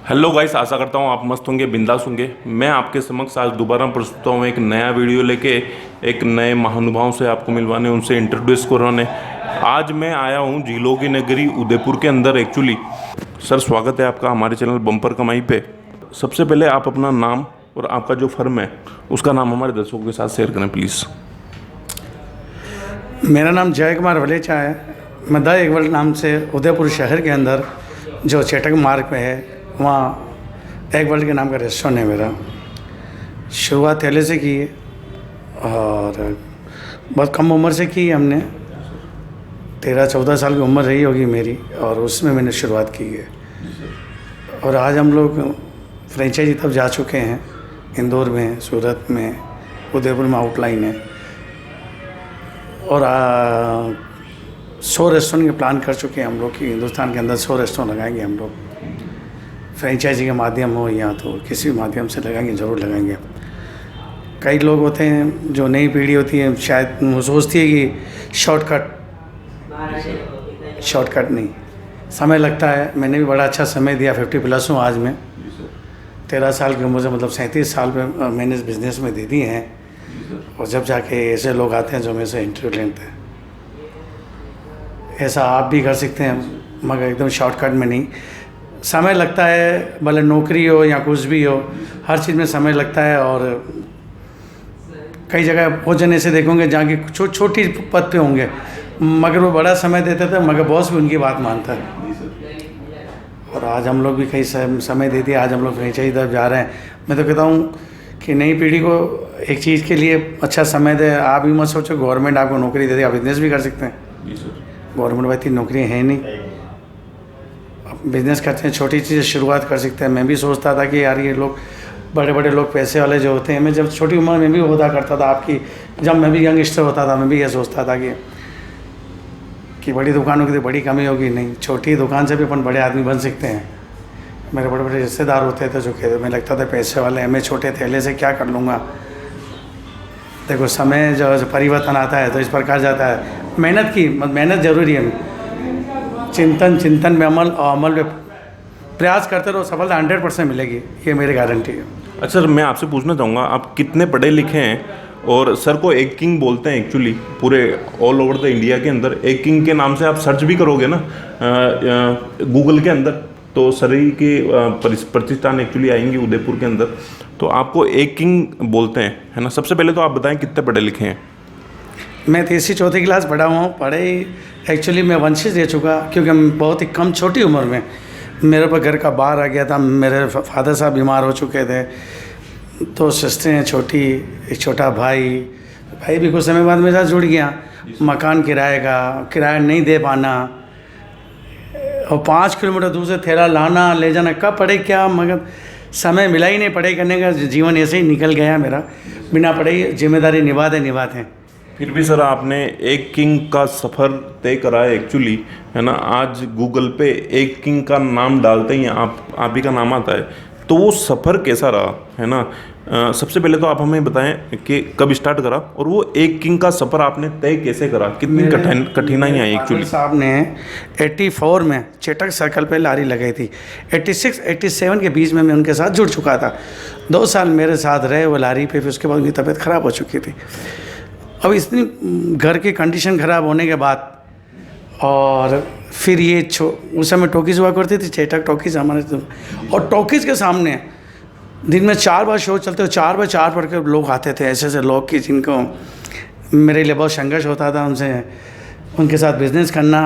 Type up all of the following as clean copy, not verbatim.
Hello guys, आशा करता हूँ आप मस्त होंगे, बिंदास होंगे। मैं आपके समक्ष आज दोबारा प्रस्तुत हूँ एक नया वीडियो लेके, एक नए महानुभाव से आपको मिलवाने, उनसे इंट्रोड्यूस करवाने। आज मैं आया हूँ झीलों की नगरी उदयपुर के अंदर एक्चुअली। सर, स्वागत है आपका हमारे चैनल बम्पर कमाई पे। सबसे पहले आप अपना नाम और आपका जो फर्म है उसका नाम हमारे दर्शकों के साथ शेयर करें प्लीज़। मेरा नाम जय कुमार वलेचा है। मैं द एकवर्ल्ड नाम से उदयपुर शहर के अंदर जो चेटक मार्ग पे है वहाँ एकवर्ल्ड के नाम का रेस्टोरेंट है मेरा। शुरुआत थैले से की है और बहुत कम उम्र से की है हमने। 13-14 साल की उम्र रही होगी मेरी और उसमें मैंने शुरुआत की है। और आज हम लोग फ्रेंचाइजी तब जा चुके हैं, इंदौर में, सूरत में, उदयपुर में आउटलाइन है। और 100 रेस्टोरेंट के प्लान कर चुके हैं हम लोग कि हिंदुस्तान के अंदर 100 रेस्टोरेंट लगाएंगे हम लोग। फ्रेंचाइजी के माध्यम हो या तो किसी भी माध्यम से लगाएंगे, ज़रूर लगाएंगे। कई लोग होते हैं जो नई पीढ़ी होती है, शायद वो सोचती है कि शॉर्टकट नहीं, समय लगता है। मैंने भी बड़ा अच्छा समय दिया। 50+ हूँ आज मैं। 13 साल की उम्र से, मतलब 37 साल पे मैंने इस बिज़नेस में दे दिए हैं। और जब जाके ऐसे लोग आते हैं जो मेरे से इंटरव्यू लेते हैं, ऐसा आप भी कर सकते हैं, मगर एकदम शॉर्टकट में नहीं। समय लगता है, भले नौकरी हो या कुछ भी हो, हर चीज़ में समय लगता है। और कई जगह भोजन ऐसे देखोगे जहाँ की छोटी पद पे होंगे, मगर वो बड़ा समय देते थे, मगर बॉस भी उनकी बात मानता है। और आज हम लोग भी कई समय दे दिया। आज हम लोग फ्रेंचाइजी तरफ जा रहे हैं। मैं तो कहता हूँ कि नई पीढ़ी को एक चीज़ के लिए अच्छा समय दे। आप भी मत सोचो गवर्नमेंट आपको नौकरी दे दे, आप बिजनेस भी कर सकते हैं। गवर्नमेंट में इतनी नौकरियाँ हैं नहीं, बिज़नेस करते हैं, छोटी चीज़ शुरुआत कर सकते हैं। मैं भी सोचता था कि यार ये लोग बड़े बड़े लोग पैसे वाले जो होते हैं, मैं जब छोटी उम्र में भी होता करता था आपकी, जब मैं भी यंगस्टर होता था, मैं भी ये सोचता था कि बड़ी दुकानों की तो बड़ी कमी होगी। नहीं, छोटी दुकान से भी अपन बड़े आदमी बन सकते हैं। मेरे बड़े बड़े रिश्तेदार होते थे जो कहते, मैं लगता था पैसे वाले हैं, मैं छोटे थैले से क्या कर लूँगा। देखो, समय जो परिवर्तन आता है तो इस प्रकार जाता है। मेहनत ज़रूरी है। चिंतन में अमल, और अमल में प्रयास करते रहो, सफलता 100% मिलेगी, ये मेरी गारंटी है। अच्छा सर, मैं आपसे पूछना चाहूँगा, आप कितने पढ़े लिखे हैं? और सर को एक किंग बोलते हैं एक्चुअली पूरे ऑल ओवर द इंडिया के अंदर। एक किंग के नाम से आप सर्च भी करोगे ना गूगल के अंदर, तो सर ही के प्रतिष्ठान एक्चुअली आएंगे उदयपुर के अंदर। तो आपको एक किंग बोलते हैं, है ना। सबसे पहले तो आप बताएं कितने पढ़े लिखे हैं? मैं 3री-4थी क्लास पढ़ा हुआ हूँ। एक्चुअली मैं वंचित रह चुका, क्योंकि मैं बहुत ही कम छोटी उम्र में मेरे पर घर का बाहर आ गया था। मेरे फादर साहब बीमार हो चुके थे, तो सिस्टरें छोटी, एक छोटा भाई भी कुछ समय बाद मेरे साथ जुड़ गया। मकान किराया नहीं दे पाना, और 5 किलोमीटर दूर से थैला लाना ले जाना, कब पढ़े क्या, मगर समय मिला ही नहीं पढ़ाई करने का। जीवन ऐसे ही निकल गया मेरा, बिना पढ़ाई जिम्मेदारी निभाते हैं। फिर भी सर आपने एक किंग का सफ़र तय करा है एक्चुअली, है ना। आज गूगल पे एक किंग का नाम डालते ही आप ही का नाम आता है। तो वो सफ़र कैसा रहा, है ना। सबसे पहले तो आप हमें बताएं कि कब स्टार्ट करा, और वो एक किंग का सफ़र आपने तय कैसे करा, कितनी कठिनाइयाँ आई एक्चुअली। साहब ने 84 में चेटक सर्कल पे लारी लगाई थी। 86-87 के बीच में मैं उनके साथ जुड़ चुका था। 2 साल मेरे साथ रहे वो लारी पे। फिर उसके बाद उनकी तबीयत ख़राब हो चुकी थी। अब इतनी घर की कंडीशन ख़राब होने के बाद, और फिर ये उस समय टॉकीज़ हुआ करती थी, चेटक टॉकीज़ हमारे, और टॉकीज़ के सामने दिन में 4 बार शो चलते, 4 बाय 4 पढ़ के लोग आते थे, ऐसे लोग कि जिनको मेरे लिए बहुत संघर्ष होता था उनके साथ बिज़नेस करना।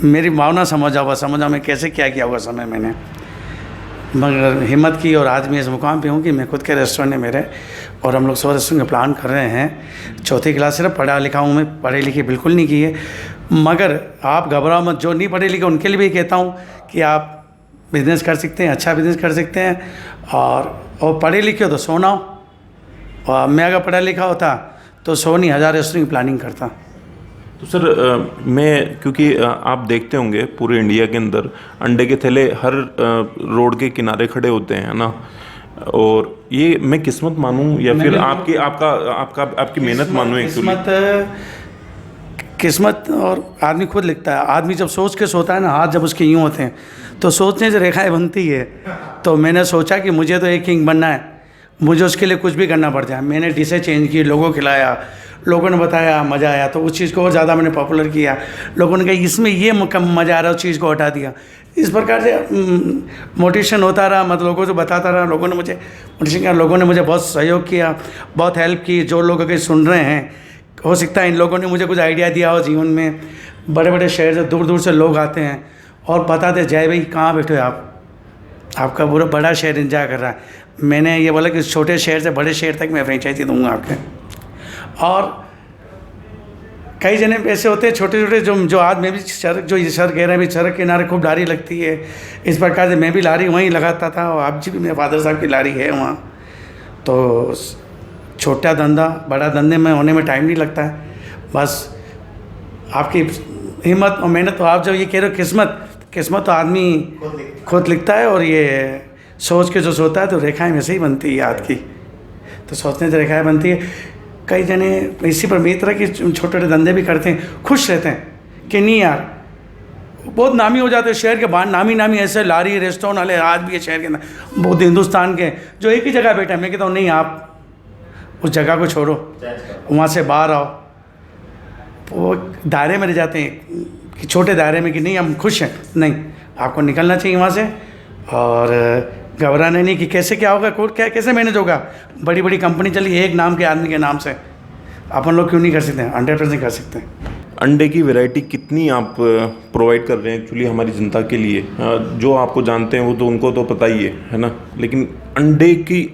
मेरी भावना समझा मैं कैसे क्या किया होगा समय मैंने, मगर हिम्मत की। और आज मैं इस मुकाम पे हूँ कि मैं खुद के रेस्टोरेंट है मेरे, और हम लोग 100 रेस्टोरेंट का प्लान कर रहे हैं। 4थी क्लास सिर्फ पढ़ा लिखा हूँ मैं, पढ़े लिखे बिल्कुल नहीं की है। मगर आप घबराओ मत, जो नहीं पढ़े लिखे उनके लिए भी कहता हूँ कि आप बिज़नेस कर सकते हैं, अच्छा बिज़नेस कर सकते हैं। और पढ़े लिखे हो तो 100 ना हो, और मैं अगर पढ़ा लिखा होता तो 100 नहीं 1000 रेस्टोरेंट की प्लानिंग करता। तो सर क्योंकि आप देखते होंगे पूरे इंडिया के अंदर अंडे के थैले हर रोड के किनारे खड़े होते हैं, ना। और ये मैं किस्मत मानूं या फिर आपकी मेहनत मानूं एक्चुअली? किस्मत और आदमी खुद लिखता है। आदमी जब सोच के सोता है ना, हाथ जब उसके यूँ होते हैं तो सोचने से रेखाएं बनती है। तो मैंने सोचा कि मुझे तो एक किंग बनना है, मुझे उसके लिए कुछ भी करना पड़ जाए। मैंने डिशें चेंज की, लोगों को खिलाया, लोगों ने बताया मज़ा आया, तो उस चीज़ को और ज़्यादा मैंने पॉपुलर किया। लोगों ने कहा इसमें ये मज़ा आ रहा है, उस चीज़ को हटा दिया। इस प्रकार से मोटिवेशन होता रहा, मतलब लोगों से बताता रहा। लोगों ने मुझे मोटिवेशन किया, लोगों ने मुझे बहुत सहयोग किया, बहुत हेल्प की। जो लोग अगर सुन रहे हैं, हो सकता है इन लोगों ने मुझे कुछ आइडिया दिया हो जीवन में। बड़े बड़े शहर से, दूर दूर से लोग आते हैं और बताते, जय भाई कहाँ बैठे हो आप, आपका पूरा बड़ा शहर इंतजार कर रहा है। मैंने ये बोला कि छोटे शहर से बड़े शहर तक मैं फ्रेंचाइजी दूंगा आपके। और कई जने ऐसे होते हैं छोटे छोटे जो आज मैं भी सड़क, जो ये सर कह रहे हैं भी सड़क किनारे खूब लारी लगती है, इस प्रकार से मैं भी लारी वहीं लगाता था। और आप जी भी, मेरे फादर साहब की लारी है वहाँ। तो छोटा धंधा बड़ा धंधे में होने में टाइम नहीं लगता है, बस आपकी हिम्मत और मेहनत। तो आप जब ये कह रहे हो किस्मत तो आदमी खुद लिखता है। और ये सोच के जो सोता है तो रेखाएं वैसे ही बनती है याद की, तो सोचने से रेखाएं बनती है। कई जने इसी पर मेरी तरह के छोटे छोटे धंधे भी करते हैं, खुश रहते हैं कि नहीं यार बहुत नामी हो जाते हैं शहर के बाहर। नामी ऐसे लारी रेस्टोरेंट वाले आज भी है शहर के अंदर, बहुत हिंदुस्तान के, जो एक ही जगह बैठे हैं। मैं कहता हूँ नहीं, आप उस जगह को छोड़ो, वहाँ से बाहर आओ। वो दायरे में रह जाते हैं कि छोटे दायरे में कि नहीं हम खुश हैं। नहीं, आपको निकलना चाहिए वहाँ से और घबराना नहीं कि कैसे क्या होगा, कोर्ट क्या कैसे मैनेज होगा। बड़ी बड़ी कंपनी चली एक नाम के आदमी के नाम से, अपन लोग क्यों नहीं कर सकते हैं? 100% कर सकते हैं। अंडे की वैरायटी कितनी आप प्रोवाइड कर रहे हैं एक्चुअली हमारी जनता के लिए? जो आपको जानते हैं वो तो उनको तो पता ही है ना, लेकिन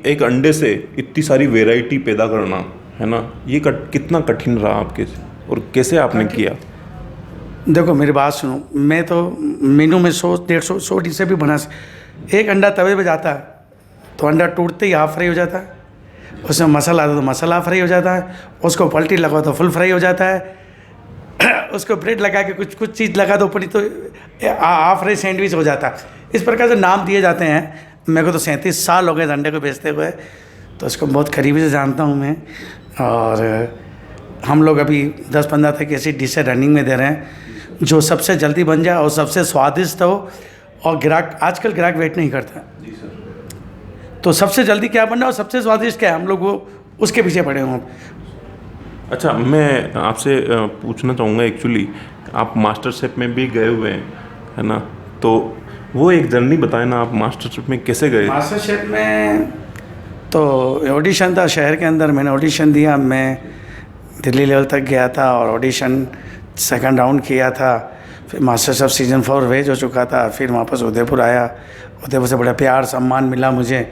एक अंडे से इतनी सारी वैरायटी पैदा करना, है ना, ये कितना कठिन रहा आपके से और कैसे आपने किया? देखो मेरी बात सुनो, मैं तो मेनू में 100-150 डिशें भी बना। एक अंडा तवे पे जाता है तो अंडा टूटते ही हाफ फ्राई हो जाता है, उसमें मसाला आता तो मसाला फ्राई हो जाता है, उसको पलटी लगाओ तो फुल फ्राई हो जाता है, उसको ब्रेड लगा के कुछ चीज़ लगा दो ऊपर तो हाफ फ्राई सैंडविच हो जाता है। इस प्रकार से नाम दिए जाते हैं। मेरे को तो 37 साल हो गए अंडे को बेचते हुए, तो उसको बहुत करीबी से जानता हूँ मैं। और हम लोग अभी 10-15 तक ऐसी डिशें रनिंग में दे रहे हैं जो सबसे जल्दी बन जाए और सबसे स्वादिष्ट हो। और आजकल ग्राहक वेट नहीं करता जी सर, तो सबसे जल्दी क्या बनना और सबसे स्वादिष्ट क्या है, हम लोग वो उसके पीछे पड़े हों। अच्छा, मैं आपसे पूछना चाहूँगा एक्चुअली आप मास्टर शेफ में भी गए हुए हैं, है ना, तो वो एक जर्नी बताएं ना, आप मास्टर शेफ में कैसे गए? मास्टर शेफ में तो ऑडिशन था शहर के अंदर, मैंने ऑडिशन दिया। मैं दिल्ली लेवल तक गया था और ऑडिशन सेकंड राउंड किया था। फिर मास्टर शेफ सीजन 4 वेज हो चुका था। फिर वापस उदयपुर आया, उदयपुर से बड़ा प्यार सम्मान मिला मुझे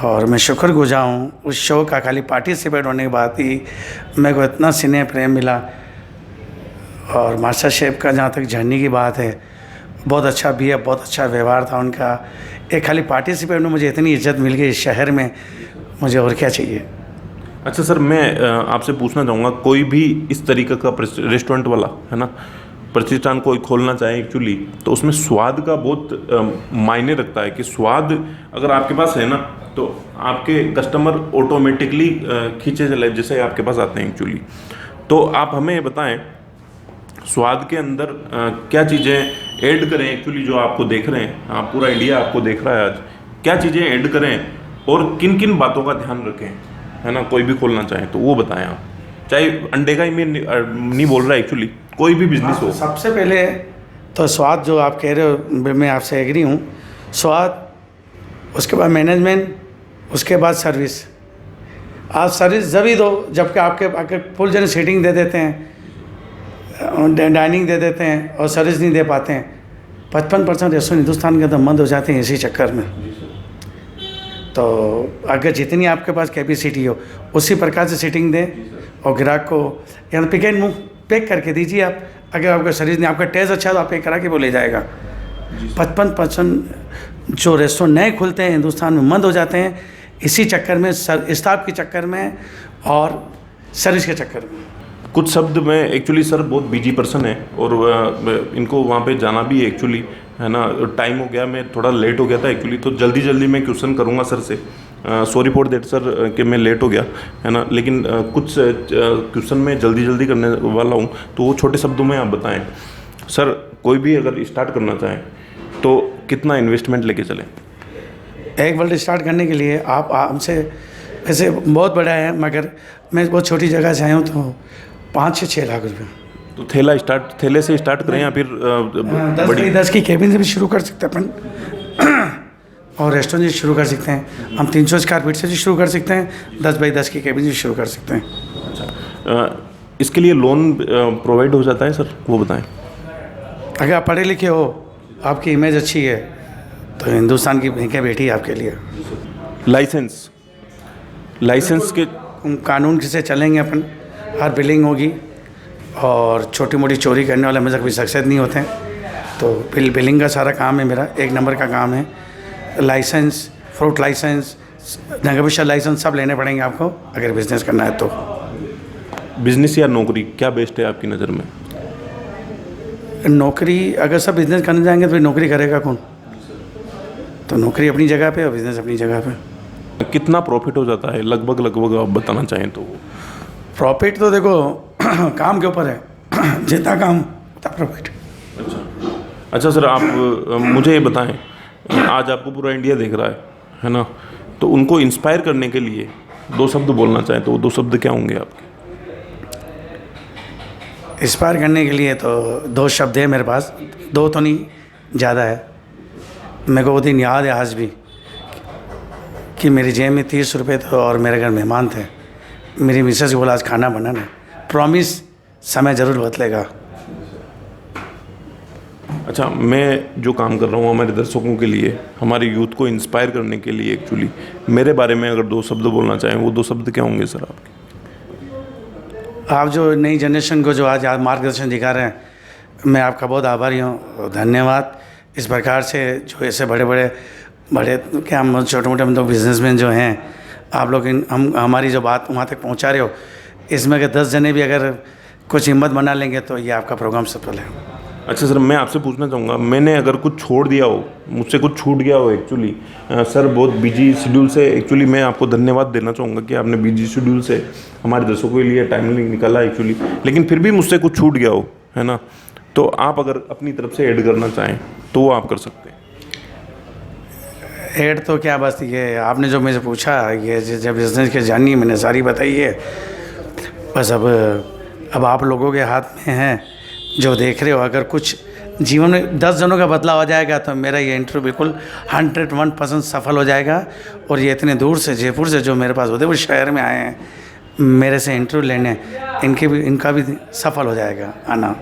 और मैं शुक्रगुजार हूँ उस शो का। खाली पार्टिसिपेट होने के बाद ही मेरे को इतना स्नेह प्रेम मिला। और मास्टर शेफ का जहाँ तक जर्नी की बात है, बहुत अच्छा भी है, बहुत अच्छा व्यवहार था उनका। एक खाली पार्टिसिपेट में मुझे इतनी इज्जत मिल गई इस शहर में, मुझे और क्या चाहिए। अच्छा सर, मैं आपसे पूछना चाहूँगा, कोई भी इस तरीके का रेस्टोरेंट वाला, है ना, प्रतिष्ठान कोई खोलना चाहे एक्चुअली, तो उसमें स्वाद का बहुत मायने रखता है कि स्वाद अगर आपके पास है ना तो आपके कस्टमर ऑटोमेटिकली खींचे चले जैसे आपके पास आते हैं एक्चुअली। तो आप हमें बताएं स्वाद के अंदर क्या चीज़ें ऐड करें एक्चुअली, जो आपको देख रहे हैं, आप पूरा इंडिया आपको देख रहा है आज, क्या चीज़ें ऐड करें और किन किन बातों का ध्यान रखें, है ना, कोई भी खोलना चाहें तो वो बताएं आप। चाहे अंडे का ही मैं नहीं बोल रहा एक्चुअली, कोई भी बिजनेस हो। सबसे पहले तो स्वाद जो आप कह रहे हो मैं आपसे एग्री हूँ, स्वाद, उसके बाद मैनेजमेंट, उसके बाद सर्विस। आप सर्विस जब दो जबकि आपके फुल जन सीटिंग दे देते हैं, डाइनिंग दे देते हैं और सर्विस नहीं दे पाते हैं। 55% रेस्टोरेंट हिंदुस्तान के अंदर बंद हो जाते हैं इसी चक्कर में। तो अगर जितनी आपके पास कैपेसिटी हो उसी प्रकार से सीटिंग दें और ग्राहक को या तो पिक एंड मूव पैक करके दीजिए आप। अगर आपका सर्विस नहीं, आपका टेस्ट अच्छा है तो आप पैक करा के वो ले जाएगा। 55% जो रेस्टोरेंट नए खुलते हैं हिंदुस्तान में बंद हो जाते हैं इसी चक्कर में, स्टाफ के चक्कर में और सर्विस के चक्कर में। कुछ शब्द में एक्चुअली सर बहुत बिजी पर्सन है और इनको वहाँ पे जाना भी है एक्चुअली, है ना, टाइम हो गया, मैं थोड़ा लेट हो गया था एक्चुअली, तो जल्दी मैं क्वेश्चन करूँगा सर से सॉरी फॉर दैट सर कि मैं लेट हो गया, है ना, लेकिन कुछ क्वेश्चन मैं जल्दी करने वाला हूँ, तो वो छोटे शब्दों में आप बताएं सर। कोई भी अगर स्टार्ट करना चाहें तो कितना इन्वेस्टमेंट लेके चलें? एक वर्ल्ड स्टार्ट करने के लिए आप हमसे, वैसे बहुत बड़ा है मगर मैं बहुत छोटी जगह से आया हूँ, तो 5 से 6 लाख रुपये। तो थैले से स्टार्ट करें या फिर 10 की केबिन से भी शुरू कर सकते हैं अपन, और रेस्टोरेंट से शुरू कर सकते हैं। हम 300 स्क्वायर फीट से भी शुरू कर सकते हैं, 10x10 की केबिन से शुरू कर सकते हैं। इसके लिए लोन प्रोवाइड हो जाता है सर, वो बताएं। अगर आप पढ़े लिखे हो, आपकी इमेज अच्छी है, तो हिंदुस्तान की बैंकें बैठी है आपके लिए। लाइसेंस के कानून से चलेंगे अपन, हर बिलिंग होगी, और छोटी मोटी चोरी करने वाले हमेशा कभी सक्सेस नहीं होते हैं। तो बिलिंग का सारा काम है मेरा, 1 नंबर का काम है। लाइसेंस, फ्रूट लाइसेंस, नगरविशल लाइसेंस सब लेने पड़ेंगे आपको अगर बिज़नेस करना है तो। बिजनेस या नौकरी क्या बेस्ट है आपकी नज़र में? नौकरी, अगर सब बिज़नेस करने जाएंगे तो फिर नौकरी करेगा कौन? तो नौकरी अपनी जगह पे और बिज़नेस अपनी जगह पे। कितना प्रॉफिट हो जाता है लगभग आप बताना चाहें तो? प्रॉफिट तो देखो काम के ऊपर है, जितना काम उतना प्रॉफिट। अच्छा सर, आप मुझे ये बताएं, आज आपको पूरा इंडिया देख रहा है ना, तो उनको इंस्पायर करने के लिए 2 शब्द बोलना चाहें तो वो 2 शब्द क्या होंगे आपके? इंस्पायर करने के लिए तो 2 शब्द है मेरे पास, 2 तो नहीं, ज़्यादा है। मेरे को वो दिन याद है आज भी कि मेरी जेब में 30 रुपये थे और मेरे घर मेहमान थे। मेरी मिसेस को बोला आज खाना बनाना है, प्रॉमिस समय ज़रूर बदलेगा। अच्छा, मैं जो काम कर रहा हूँ हमारे दर्शकों के लिए, हमारे यूथ को इंस्पायर करने के लिए, एक्चुअली मेरे बारे में अगर 2 शब्द बोलना चाहें, वो 2 शब्द क्या होंगे सर आपके? आप जो नई जनरेशन को जो आज मार्गदर्शन दिखा रहे हैं, मैं आपका बहुत आभारी हूँ, धन्यवाद। इस प्रकार से जो ऐसे बड़े क्या हम छोटे मोटे मतलब बिजनेसमैन जो हैं, आप लोग हमारी जो बात वहाँ तक पहुँचा रहे हो, इसमें अगर 10 जने भी अगर कुछ हिम्मत बना लेंगे तो ये आपका प्रोग्राम सफल है। अच्छा सर, मैं आपसे पूछना चाहूँगा, मैंने अगर कुछ छोड़ दिया हो, मुझसे कुछ छूट गया हो एक्चुअली, सर बहुत बिजी शेड्यूल से, एक्चुअली मैं आपको धन्यवाद देना चाहूँगा कि आपने बिजी शेड्यूल से हमारे दर्शकों के लिए टाइम निकाला एक्चुअली, लेकिन फिर भी मुझसे कुछ छूट गया हो, है ना, तो आप अगर अपनी तरफ से ऐड करना चाहें तो वो आप कर सकते हैं। ऐड तो क्या, बस ये आपने जो मुझे पूछा, ये जब बिज़नेस की जानी मैंने सारी बताई है, बस अब आप लोगों के हाथ में है जो देख रहे हो। अगर कुछ जीवन में 10 जनों का बदलाव हो जाएगा तो मेरा ये इंटरव्यू बिल्कुल 101% सफल हो जाएगा। और ये इतने दूर से, जयपुर से जो मेरे पास उदयपुर शहर में आए हैं मेरे से इंटरव्यू लेने, इनका भी सफल हो जाएगा आना।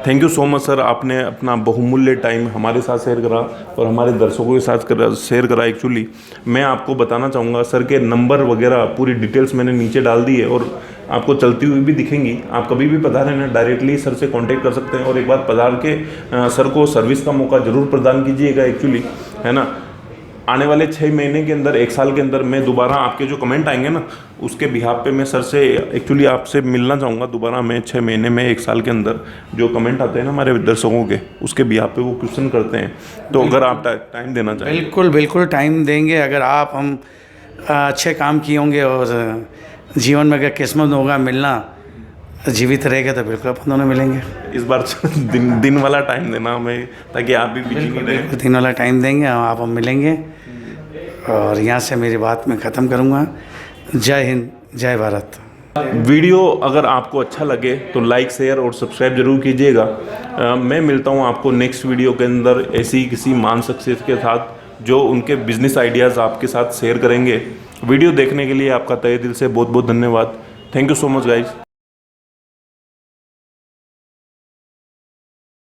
Thank you so much sir, आपने अपना बहुमूल्य टाइम हमारे साथ शेयर करा और हमारे दर्शकों के साथ शेयर करा। एक्चुअली मैं आपको बताना चाहूँगा, सर के नंबर वगैरह पूरी डिटेल्स मैंने नीचे डाल दी है और आपको चलती हुई भी दिखेंगी। आप कभी भी पधारें ना, डायरेक्टली सर से कांटेक्ट कर सकते हैं और एक बार पधार के सर को सर्विस का मौका ज़रूर प्रदान कीजिएगा एक्चुअली, है ना। आने वाले 6 महीने के अंदर, 1 साल के अंदर मैं दोबारा आपके जो कमेंट आएंगे ना, उसके बिहाफ पे मैं सर से एक्चुअली आपसे मिलना चाहूँगा दोबारा। मैं 6 महीने में, 1 साल के अंदर जो कमेंट आते हैं ना हमारे दर्शकों के, उसके बिहाफ पे वो क्वेश्चन करते हैं। तो अगर आप टाइम देना चाहें। बिल्कुल टाइम देंगे। अगर हम अच्छे काम किए होंगे और जीवन में अगर किस्मत होगा मिलना, जीवित रहेगा तो बिल्कुल अपन दोनों मिलेंगे। इस बार दिन वाला टाइम देना हमें, ताकि आप भी बिजी नहीं रहें। दिन वाला टाइम देंगे, हम मिलेंगे। और यहाँ से मेरी बात मैं ख़त्म करूँगा। जय हिंद, जय भारत। वीडियो अगर आपको अच्छा लगे तो लाइक, शेयर और सब्सक्राइब जरूर कीजिएगा। मैं मिलता हूँ आपको नेक्स्ट वीडियो के अंदर ऐसी किसी मान शख्सियत के साथ जो उनके बिजनेस आइडियाज़ आपके साथ शेयर करेंगे। वीडियो देखने के लिए आपका तहे दिल से बहुत बहुत धन्यवाद। Thank you so much guys.